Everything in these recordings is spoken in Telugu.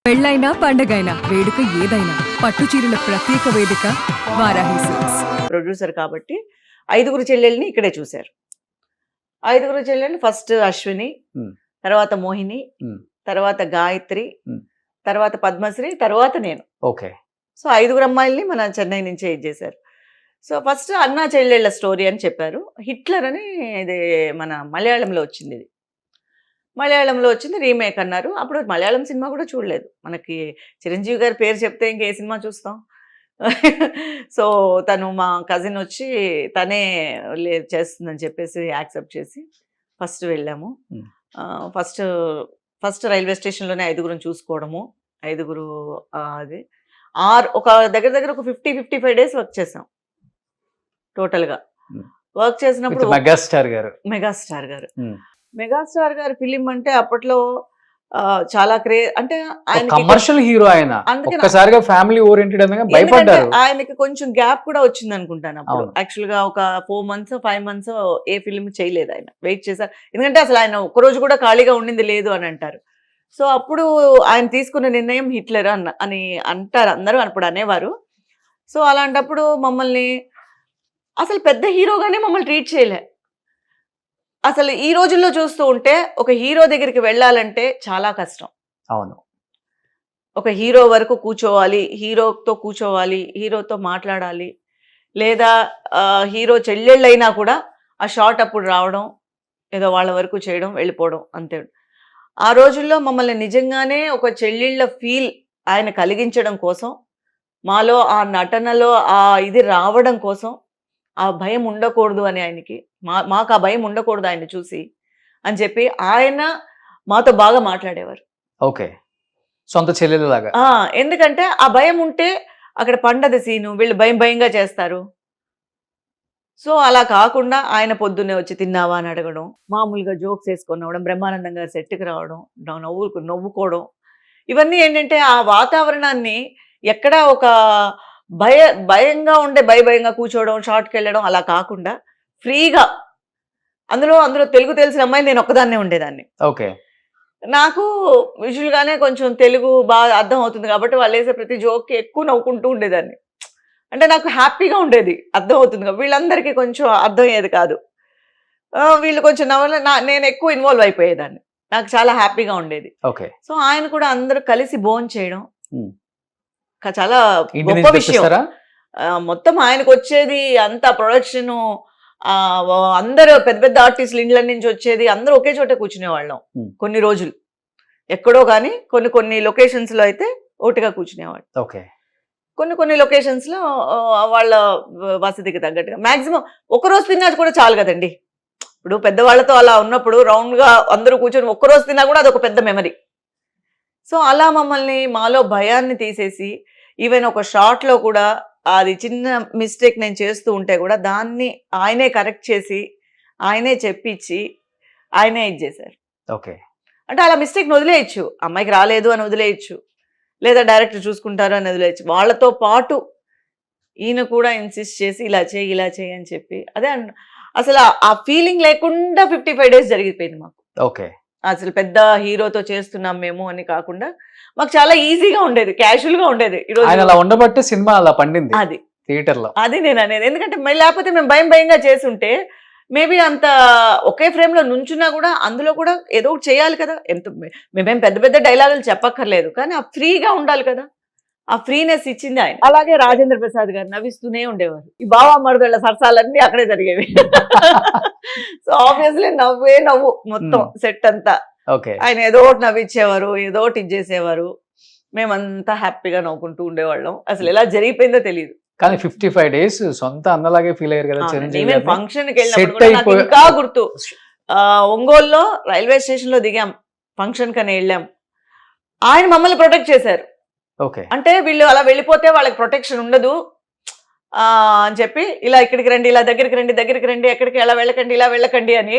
పెళ్ళైనా పండగైనా వేడుక ఏదైనా పట్టు చీరల ప్రత్యేక వేదిక వారాహి సిల్క్స్. ప్రొడ్యూసర్ కాబట్టి 5గురు చెల్లెల్ని ఇక్కడే చూశారు. 5గురు చెల్లెల్ని ఫస్ట్ అశ్విని, Hmm. తర్వాత మోహిని, Hmm. తర్వాత గాయత్రి, Hmm. తర్వాత పద్మశ్రీ, తర్వాత నేను. ఓకే. సో 5గురు అమ్మాయిల్ని మన చెన్నై నుంచే ఇచ్చేశారు. సో ఫస్ట్ అన్నా చెల్లెళ్ళ స్టోరీ అని చెప్పారు. హిట్లర్ అని ఇది మన మలయాళంలో వచ్చింది. ఇది మలయాళంలో వచ్చింది, రీమేక్ అన్నారు. అప్పుడు మలయాళం సినిమా కూడా చూడలేదు. మనకి చిరంజీవి గారి పేరు చెప్తే ఇంకే సినిమా చూస్తాం. సో తను మా కజిన్ వచ్చి తనే చేస్తుందని చెప్పేసి యాక్సెప్ట్ చేసి ఫస్ట్ వెళ్ళాము. Hmm. ఫస్ట్ రైల్వే స్టేషన్లోనే 5గురుని చూసుకోవడము. 5గురు అది ఒక దగ్గర ఒక 55 డేస్ వర్క్ చేసాం టోటల్గా. Hmm. వర్క్ చేసినప్పుడు మెగాస్టార్ గారు Hmm. మెగాస్టార్ గారి ఫిలిం అంటే అప్పట్లో చాలా అంటే కమర్షియల్ హీరో ఆయన, అందుకే ఒక్కసారిగా ఫ్యామిలీ ఓరియంటెడ్ అనగా ఎందుకంటే భయపడ్డారు. ఆయనకి కొంచెం గ్యాప్ కూడా వచ్చింది అనుకుంటాను అప్పుడు. అవును. యాక్చువల్ గా ఒక 4 months 5 months ఏ ఫిల్మ్ చేయలేదు ఆయన, వెయిట్ చేశారు. ఎందుకంటే అసలు ఆయన ఒక్కరోజు కూడా ఖాళీగా ఉండింది లేదు అని అంటారు. సో అప్పుడు ఆయన తీసుకున్న నిర్ణయం హిట్లర్ అని అంటారు అందరూ, అప్పుడు అనేవారు. సో అలాంటప్పుడు మమ్మల్ని అసలు పెద్ద హీరోగానే మమ్మల్ని ట్రీట్ చేయలే. అసలు ఈ రోజుల్లో చూస్తూ ఉంటే ఒక హీరో దగ్గరికి వెళ్ళాలంటే చాలా కష్టం. అవును. ఒక హీరో వరకు కూర్చోవాలి, హీరోతో కూర్చోవాలి, హీరోతో మాట్లాడాలి, లేదా హీరో చెల్లెళ్ళైనా కూడా ఆ షాట్ అప్పుడు రావడం, ఏదో వాళ్ళ వరకు చేయడం, వెళ్ళిపోవడం అంతే. ఆ రోజుల్లో మమ్మల్ని నిజంగానే ఒక చెల్లెళ్ళ ఫీల్ ఆయన కలిగించడం కోసం, మాలో ఆ నటనలో ఆ ఇది రావడం కోసం, ఆ భయం ఉండకూడదు అని ఆయనకి, మాకు ఆ భయం ఉండకూడదు ఆయన చూసి అని చెప్పి ఆయన మాతో బాగా మాట్లాడేవారు. ఓకే. సొంత చెల్లెలు లాగా. ఎందుకంటే ఆ భయం ఉంటే అక్కడ పండది సీను, వీళ్ళు భయంగా చేస్తారు. సో అలా కాకుండా ఆయన పొద్దున్నే వచ్చి తిన్నావా అని అడగడం, మామూలుగా జోక్స్ వేసుకొని రావడం, బ్రహ్మానందం గారి సెట్కి రావడం, నవ్వుకోవడం, ఇవన్నీ ఏంటంటే ఆ వాతావరణాన్ని ఎక్కడా ఒక భయంగా ఉండే భయంగా కూర్చోవడం, షార్ట్కి వెళ్ళడం అలా కాకుండా ఫ్రీగా, అందులో తెలుగు తెలిసిన అమ్మాయి నేను ఒక్కదాన్నే ఉండేదాన్ని. ఓకే. నాకు విజువల్గానే కొంచెం తెలుగు బాగా అర్థం అవుతుంది కాబట్టి వాళ్ళు వేసే ప్రతి జోక్కి ఎక్కువ నవ్వుకుంటూ ఉండేదాన్ని. అంటే నాకు హ్యాపీగా ఉండేది, అర్థం అవుతుంది. వీళ్ళందరికీ కొంచెం అర్థం అయ్యేది కాదు. వీళ్ళు కొంచెం నేను ఎక్కువ ఇన్వాల్వ్ అయిపోయేదాన్ని, నాకు చాలా హ్యాపీగా ఉండేది. ఓకే. సో ఆయన కూడా అందరూ కలిసి భోజనం చేయడం చాలా గొప్ప విషయం. మొత్తం ఆయనకు వచ్చేది అంత ప్రొడక్షన్, అందరూ పెద్ద ఆర్టిస్టులు ఇండ్ల నుంచి వచ్చేది, అందరూ ఒకే చోట కూర్చునేవాళ్ళం కొన్ని రోజులు. ఎక్కడో కానీ కొన్ని లొకేషన్స్ లో అయితే ఒకటిగా కూర్చునేవాళ్ళు. ఓకే. కొన్ని లొకేషన్స్ లో వాళ్ళ వసతికి తగ్గట్టుగా మాక్సిమం ఒకరోజు తిన్నా కూడా చాలు కదండి. ఇప్పుడు పెద్దవాళ్ళతో అలా ఉన్నప్పుడు రౌండ్ గా అందరూ కూర్చొని ఒక్కరోజు తిన్నా కూడా అదొక పెద్ద మెమరీ. సో అలా మమ్మల్ని మాలో భయాన్ని తీసేసి, ఈవెన్ ఒక షాట్ లో కూడా అది చిన్న మిస్టేక్ నేను చేస్తూ ఉంటే కూడా దాన్ని ఆయనే కరెక్ట్ చేసి, ఆయనే చెప్పించి, ఆయనే ఇది చేశారు. ఓకే. అంటే అలా మిస్టేక్ని వదిలేయచ్చు, అమ్మాయికి రాలేదు అని వదిలేయచ్చు, లేదా డైరెక్టర్ చూసుకుంటారు అని వదిలేయచ్చు. వాళ్ళతో పాటు ఈయన కూడా ఇన్సిస్ట్ చేసి ఇలా చేయి అని చెప్పి, అదే అసలు ఆ ఫీలింగ్ లేకుండా 55 days జరిగిపోయింది మాకు. ఓకే. అసలు పెద్ద హీరోతో చేస్తున్నాం మేము అని కాకుండా మాకు చాలా ఈజీగా ఉండేది, క్యాజువల్ గా ఉండేది. ఆయన అలా ఉండబట్టే సినిమా అలా పండింది అది థియేటర్ లో. అది నేను అనేది. ఎందుకంటే లేకపోతే మేము భయంగా చేస్తుంటే మేబీ అంత ఒకే ఫ్రేమ్ లో నుంచున్నా కూడా అందులో కూడా ఏదో ఒకటి చేయాలి కదా. మేమేం పెద్ద డైలాగులు చెప్పక్కర్లేదు, కానీ ఆ ఫ్రీగా ఉండాలి కదా. ఆ ఫ్రీనెస్ ఇచ్చింది ఆయన. అలాగే రాజేంద్ర ప్రసాద్ గారు నవ్విస్తూనే ఉండేవారు. ఈ బావా మరుదుల సరసాలన్నీ అక్కడే జరిగేవి. సో ఆబ్వియస్లీ నవ్వు మొత్తం సెట్ అంతా. ఆయన ఏదో ఒకటి నవ్విచ్చేవారు, ఏదో ఒకటి ఇచ్చేసేవారు. మేమంతా హ్యాపీగా నవ్వుకుంటూ ఉండేవాళ్ళం. అసలు ఎలా జరిగిపోయిందో తెలియదు. కానీ 55 days సొంత అన్నలాగే ఫీల్ అయ్యారు కదా. ఫంక్షన్కి వెళ్ళినప్పుడు నాకు ఇంకా గుర్తు, ఒంగోలులో రైల్వే స్టేషన్ లో దిగాం, ఫంక్షన్ కని వెళ్ళాం. ఆయన మమ్మల్ని ప్రొటెక్ట్ చేశారు. ఓకే. అంటే వీళ్ళు అలా వెళ్ళిపోతే వాళ్ళకి ప్రొటెక్షన్ ఉండదు అని చెప్పి, ఇలా ఇక్కడికి రండి, ఇలా దగ్గరికి రండి, ఎక్కడికి ఎలా వెళ్ళకండి, ఇలా వెళ్ళకండి అని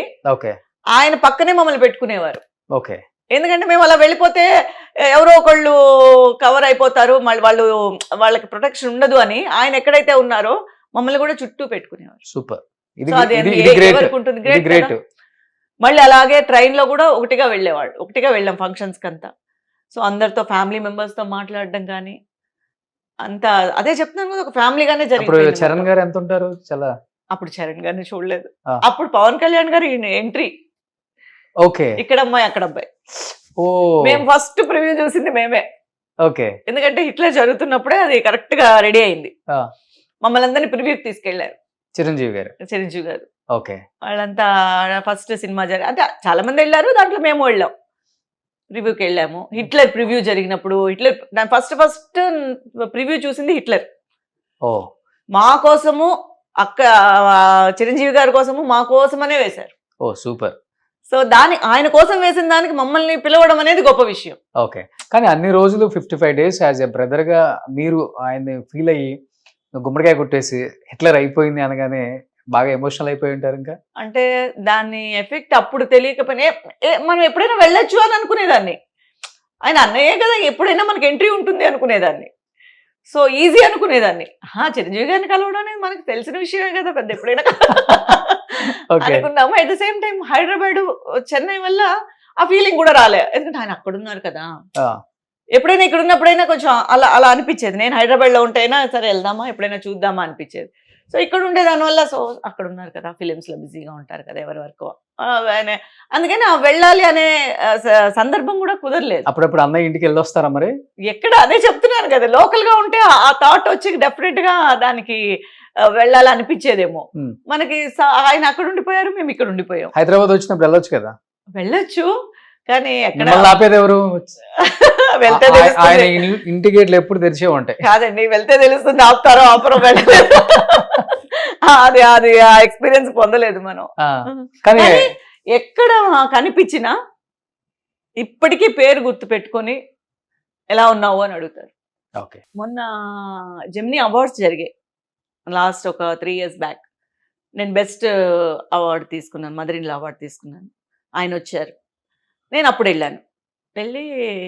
ఆయన పక్కనే మమ్మల్ని పెట్టుకునేవారు. ఓకే. ఎందుకంటే మేము అలా వెళ్ళిపోతే ఎవరో ఒకళ్ళు కవర్ అయిపోతారు, మళ్ళీ వాళ్ళకి ప్రొటెక్షన్ ఉండదు అని ఆయన ఎక్కడైతే ఉన్నారో మమ్మల్ని కూడా చుట్టూ పెట్టుకునేవారు. సూపర్. మళ్ళీ అలాగే ట్రైన్ లో కూడా ఒకటిగా వెళ్ళాం ఫంక్షన్స్ కంతా. సో అందరితో ఫ్యామిలీ మెంబర్స్ తో మాట్లాడడం కానీ అంత అదే చెప్తున్నాను కదా, ఒక ఫ్యామిలీగానే అప్పుడు జరిగింది చరణ్ మొత్తం. గారు ఎంత ఉంటారు? చాలా అప్పుడు చరణ్ గారిని చూడలేదు. ఆ. అప్పుడు పవన్ కళ్యాణ్ గారి ఎంట్రీ, ఓకే. ఇక్కడ అమ్మాయి అక్కడ అబ్బాయి. ఓ మేము ఫస్ట్ ప్రివ్యూ చూసింది మేమే, ఓకే. ఎందుకంటే హిట్లర్ జరుగుతున్నప్పుడే అది కరెక్ట్ గా రెడీ అయింది. ఆ. మమ్మల్ని అందరినీ ప్రివ్యూకి తీసుకెళ్లారు చిరంజీవి గారు. చిరంజీవి గారు. ఓకే. వాళ్ళంతా ఫస్ట్ సినిమా అంటే చాలా మంది వెళ్ళారు, దాంట్లో మేము వెళ్ళాం, రివ్యూకి వెళ్ళాము. హిట్లర్ ప్రివ్యూ జరిగినప్పుడు హిట్లర్ ఫస్ట్ ప్రివ్యూ చూసింది హిట్లర్. ఓ మా కోసము చిరంజీవి గారి కోసము మా కోసమనే వేశారు. ఓ సూపర్. సో ఆయన కోసం వేసిన దానికి మమ్మల్ని పిలవడం అనేది గొప్ప విషయం. ఓకే. కానీ అన్ని రోజులు 55 days యాజ్ ఎ బ్రదర్ గా మీరు ఆయన్ని ఫీల్ అయ్యి గుమ్మడికాయ కొట్టేసి హిట్లర్ అయిపోయింది అనగానే బాగా ఎమోషనల్ అయిపోయి ఉంటారు. ఇంకా అంటే దాని ఎఫెక్ట్ అప్పుడు తెలియకపోయినా మనం ఎప్పుడైనా వెళ్ళొచ్చు అని అనుకునేదాన్ని. ఆయన అన్నయ్యే కదా, ఎప్పుడైనా మనకి ఎంట్రీ ఉంటుంది అనుకునేదాన్ని. సో ఈజీ అనుకునేదాన్ని. చిరంజీవి గారిని కలవడం అనేది మనకు తెలిసిన విషయమే కదా, పెద్ద ఎప్పుడైనా అనుకున్నాము. At the same time Hyderabad Chennai వల్ల ఆ ఫీలింగ్ కూడా రాలే, ఎందుకంటే ఆయన అక్కడ ఉన్నారు కదా. ఎప్పుడైనా ఇక్కడ ఉన్నప్పుడైనా కొంచెం అలా అలా అనిపించేది. నేను హైదరాబాద్ లో ఉంటేనా సరే వెళ్దామా ఎప్పుడైనా చూద్దామా అనిపించేది. సో ఇక్కడ ఉండే దానివల్ల సో అక్కడ ఉన్నారు కదా, ఫిలిమ్స్ లో బిజీగా ఉంటారు కదా ఎవరి వరకు, అందుకని వెళ్ళాలి అనే సందర్భం కూడా కుదరలేదు. అప్పుడప్పుడు అన్నయ్య ఇంటికి వెళ్ళొస్తారా మరి? ఎక్కడ అదే చెప్తున్నాను కదా, లోకల్ గా ఉంటే ఆ థాట్ వచ్చి డెఫినెట్ గా దానికి వెళ్ళాలి అనిపించేదేమో. మనకి ఆయన అక్కడ ఉండిపోయారు, మేము ఇక్కడ ఉండిపోయాం. హైదరాబాద్ వచ్చినప్పుడు వెళ్ళొచ్చు కదా. వెళ్ళొచ్చు కానీ ఎక్కడ ఆపేది ఎవరు? వెళ్తే ఆయన ఇంటి గేట్లు ఎప్పుడు తెరిచే ఉంటాయి. కాదండి, వెళ్తే తెలుస్తుంది ఆపుతారో ఆపరో. వెళ్ళలేదు, అది ఆ ఎక్స్పీరియన్స్ పొందలేదు మనం. కానీ ఎక్కడ కనిపించినా ఇప్పటికీ పేరు గుర్తు పెట్టుకొని ఎలా ఉన్నావు అని అడుగుతారు. మొన్న జెమినీ అవార్డ్స్ జరిగాయి లాస్ట్ ఒక 3 years బ్యాక్. నేను బెస్ట్ అవార్డు తీసుకున్నాను, మదర్ ఇన్ లా అవార్డు తీసుకున్నాను. ఆయన వచ్చారు, నేను అప్పుడు వెళ్ళాను. వెళ్ళి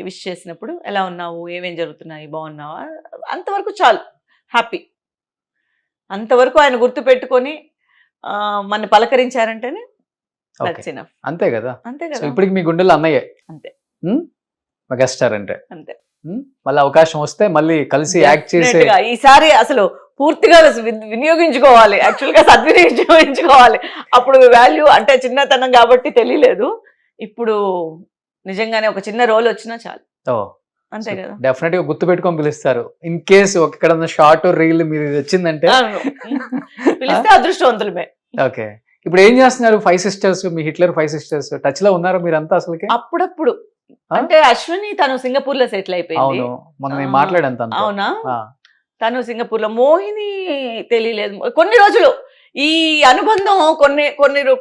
విష్ చేసినప్పుడు ఎలా ఉన్నావు, ఏమేం జరుగుతున్నాయి, బాగున్నావా, అంతవరకు చాలు, హ్యాపీ. అంతవరకు ఆయన గుర్తు పెట్టుకొని మన పలకరించారంటేనే అంతే కదా. అంతే కదా. ఇప్పటికి మీ గుండెల్లో అన్నయ్యే. అంతే. మెగాస్టార్ అంటే అంతే. మళ్ళీ అవకాశం వస్తే మళ్ళీ యాక్ట్ చేసే ఈసారి అసలు పూర్తిగా వినియోగించుకోవాలి, యాక్చువల్ గా సద్వినియోగించుకోవాలి. అప్పుడు వాల్యూ అంటే చిన్నతనం కాబట్టి తెలియలేదు, ఇప్పుడు నిజంగానే ఒక చిన్న రోల్ వచ్చినా చాలు. అంతే కదా. డెఫినెట్ గా గుర్తు పెట్టుకొని పిలుస్తారు. ఇన్ కేసు ఎక్కడన్నా షార్ట్ రీల్ మీరు వచ్చిందంటే పిలిస్తే అదృష్టవంతులమే. ఓకే. ఇప్పుడు ఏం చేస్తున్నారు 5 sisters? మీ హిట్లర్ 5 sisters టచ్ లో ఉన్నారా మీరంతా? అసలుకి అప్పుడప్పుడు అంటే అశ్విని తను సింగపూర్ లో సెటిల్ అయిపోయింది. మొన్న నేను మాట్లాడాను. అవునా? తను సింగపూర్ లో. మోహిని తెలియలేదు కొన్ని రోజులు. ఈ అనుబంధం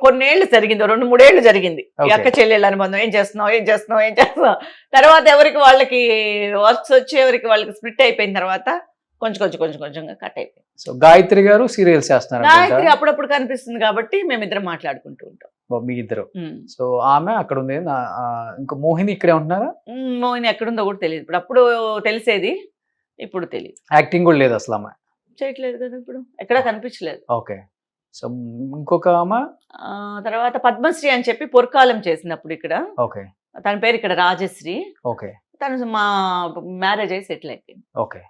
కొన్నేళ్లు జరిగింది, 2-3 ఏళ్ళు జరిగింది అక్క చెల్లెళ్ళ అనుబంధం. ఏం చేస్తున్నావు. తర్వాత ఎవరికి వాళ్ళకి వర్క్స్ వచ్చి ఎవరికి వాళ్ళకి స్ప్లిట్ అయిపోయిన తర్వాత కొంచెంగా కట్ అయిపోయింది. సో గాయత్రి గారు సీరియల్స్ చేస్తున్నారు. గాయత్రి అప్పుడప్పుడు కనిపిస్తుంది కాబట్టి మేమిద్దరం మాట్లాడుకుంటూ ఉంటాం. మీ ఇద్దరు. సో ఆమె అక్కడ ఉంది. ఇంకా మోహిని ఇక్కడే ఉంటున్నారా? మోహిని ఎక్కడుందో కూడా తెలియదు. అప్పుడు తెలిసేది, ఇప్పుడు తెలియదు. యాక్టింగ్ కూడా లేదు అసలు, ఆమె చేయట్లేదు కదా ఇప్పుడు, ఎక్కడా కనిపించలేదు. ఓకే. సో ఇంకొక ఆమె తర్వాత పద్మశ్రీ అని చెప్పి పొరకాలం చేసినప్పుడు ఇక్కడ. ఓకే. తన పేరు ఇక్కడ రాజశ్రీ. ఓకే. తను మా మ్యారేజ్ అయ్యి సెటిల్ అయిపోయింది. ఓకే.